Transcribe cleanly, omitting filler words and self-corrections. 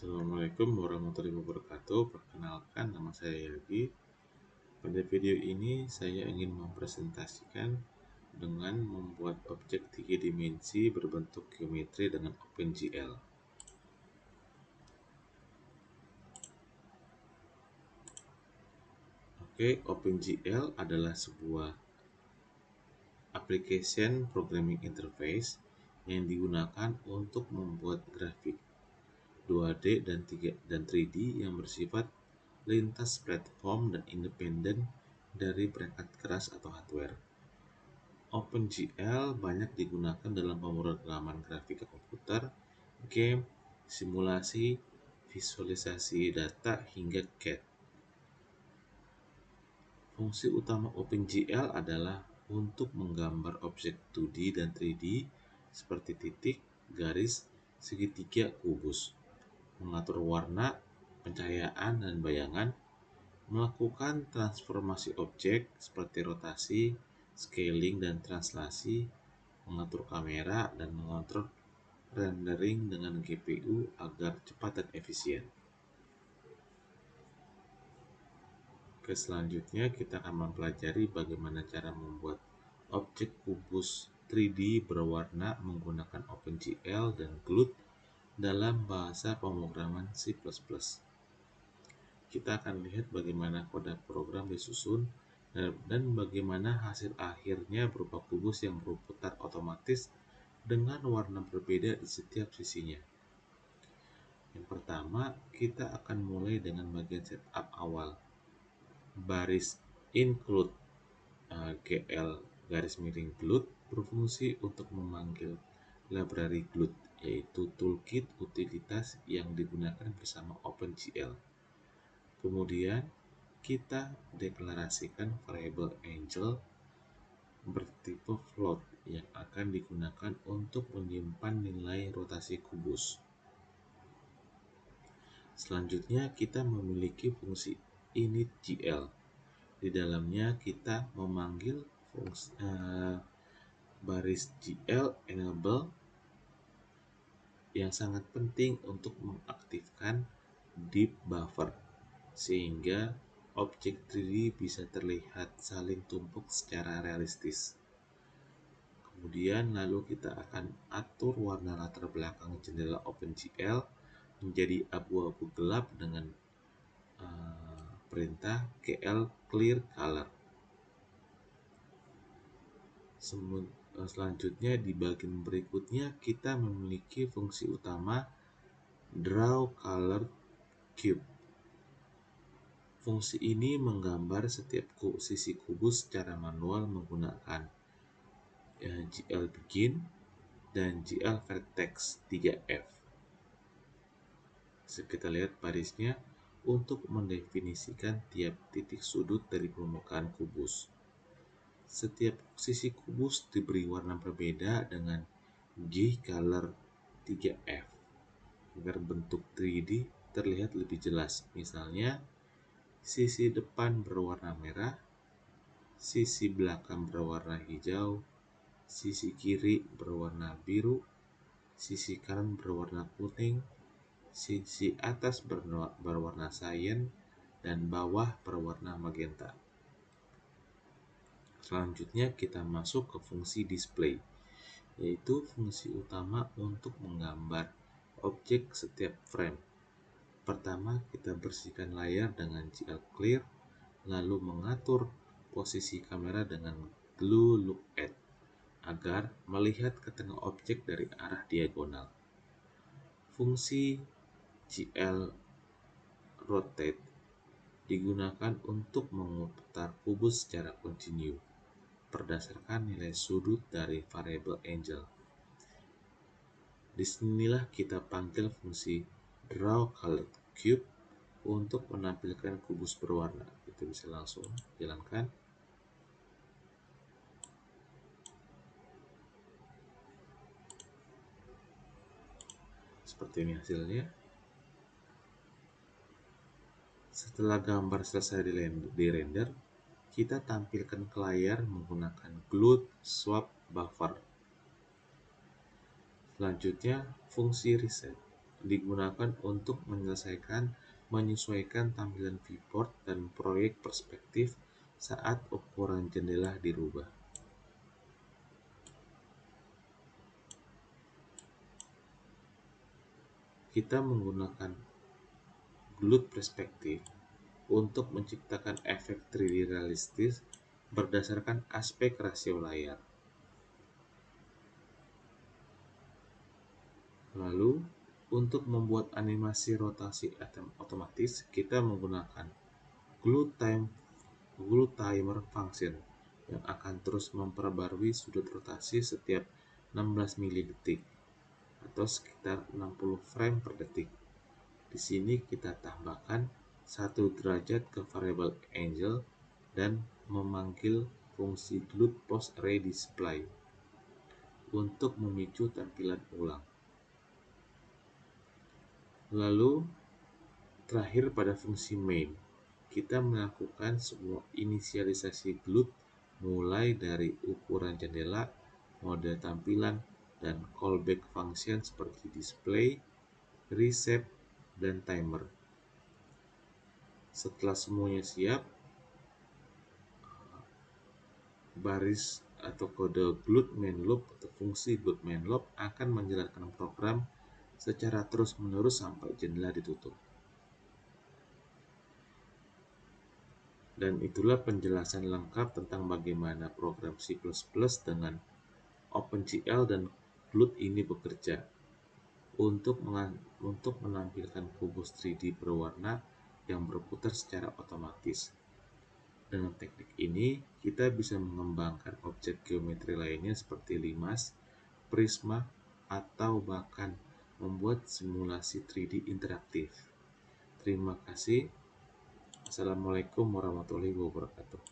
Assalamualaikum warahmatullahi wabarakatuh. Perkenalkan, nama saya Yogi. Pada video ini saya ingin mempresentasikan dengan membuat objek 3 dimensi berbentuk geometri dengan OpenGL. Oke, OpenGL adalah sebuah application programming interface yang digunakan untuk membuat grafik 2D dan 3D yang bersifat lintas platform dan independen dari perangkat keras atau hardware. OpenGL banyak digunakan dalam pemrograman grafika komputer, game, simulasi, visualisasi data, hingga CAD. Fungsi utama OpenGL adalah untuk menggambar objek 2D dan 3D seperti titik, garis, segitiga, kubus, mengatur warna, pencahayaan, dan bayangan, melakukan transformasi objek seperti rotasi, scaling, dan translasi, mengatur kamera, dan mengontrol rendering dengan GPU agar cepat dan efisien. Selanjutnya kita akan mempelajari bagaimana cara membuat objek kubus 3D berwarna menggunakan OpenGL dan Glut dalam bahasa pemrograman C++. Kita akan lihat bagaimana kode program disusun dan bagaimana hasil akhirnya berupa kubus yang berputar otomatis dengan warna berbeda di setiap sisinya. Yang pertama, kita akan mulai dengan bagian setup awal. Baris include GL garis miring Glut berfungsi untuk memanggil library Glut, yaitu toolkit utilitas yang digunakan bersama OpenGL. Kemudian kita deklarasikan variabel Angel bertipe float yang akan digunakan untuk menyimpan nilai rotasi kubus. Selanjutnya kita memiliki fungsi initGL. Di dalamnya kita memanggil fungsi baris GL enable yang sangat penting untuk mengaktifkan deep buffer sehingga objek 3D bisa terlihat saling tumpuk secara realistis. Kemudian lalu kita akan atur warna latar belakang jendela OpenGL menjadi abu-abu gelap dengan perintah GL clear color. Selanjutnya di bagian berikutnya kita memiliki fungsi utama draw color cube. Fungsi ini menggambar setiap sisi kubus secara manual menggunakan GL begin dan GL vertex 3F. Kita lihat barisnya untuk mendefinisikan tiap titik sudut dari permukaan kubus. Setiap sisi kubus diberi warna berbeda dengan G color 3F agar bentuk 3D terlihat lebih jelas. Misalnya, sisi depan berwarna merah, sisi belakang berwarna hijau, sisi kiri berwarna biru, sisi kanan berwarna kuning, sisi atas berwarna cyan, dan bawah berwarna magenta. Selanjutnya kita masuk ke fungsi display, yaitu fungsi utama untuk menggambar objek setiap frame. Pertama, kita bersihkan layar dengan GL clear, lalu mengatur posisi kamera dengan glue look at agar melihat ke tengah objek dari arah diagonal. Fungsi GL rotate digunakan untuk memutar kubus secara kontinu berdasarkan nilai sudut dari variabel Angel. Disinilah kita panggil fungsi draw color cube untuk menampilkan kubus berwarna. Kita bisa langsung jalankan. Seperti ini hasilnya. Setelah gambar selesai di-render, kita tampilkan ke layar menggunakan Glut Swap Buffer. Selanjutnya, fungsi reset. digunakan untuk menyesuaikan tampilan viewport dan proyek perspektif saat ukuran jendela dirubah. Kita menggunakan glued perspektif untuk menciptakan efek 3D realistis berdasarkan aspek rasio layar. Lalu, untuk membuat animasi rotasi otomatis, kita menggunakan glue timer function yang akan terus memperbarui sudut rotasi setiap 16 mili detik atau sekitar 60 frame per detik. Di sini kita tambahkan 1 derajat ke variabel angle dan memanggil fungsi glued post array display untuk memicu tampilan ulang. Lalu, terakhir pada fungsi main, kita melakukan semua inisialisasi glued mulai dari ukuran jendela, mode tampilan, dan callback function seperti display, reshape, dan timer. Setelah semuanya siap, baris atau kode glued main loop atau fungsi glued main loop akan menjalankan program secara terus-menerus sampai jendela ditutup. Dan itulah penjelasan lengkap tentang bagaimana program C++ dengan OpenGL dan glued ini bekerja untuk menampilkan kubus 3D berwarna yang berputar secara otomatis. Dengan teknik ini, kita bisa mengembangkan objek geometri lainnya seperti limas, prisma, atau bahkan membuat simulasi 3D interaktif. Terima kasih. Assalamualaikum warahmatullahi wabarakatuh.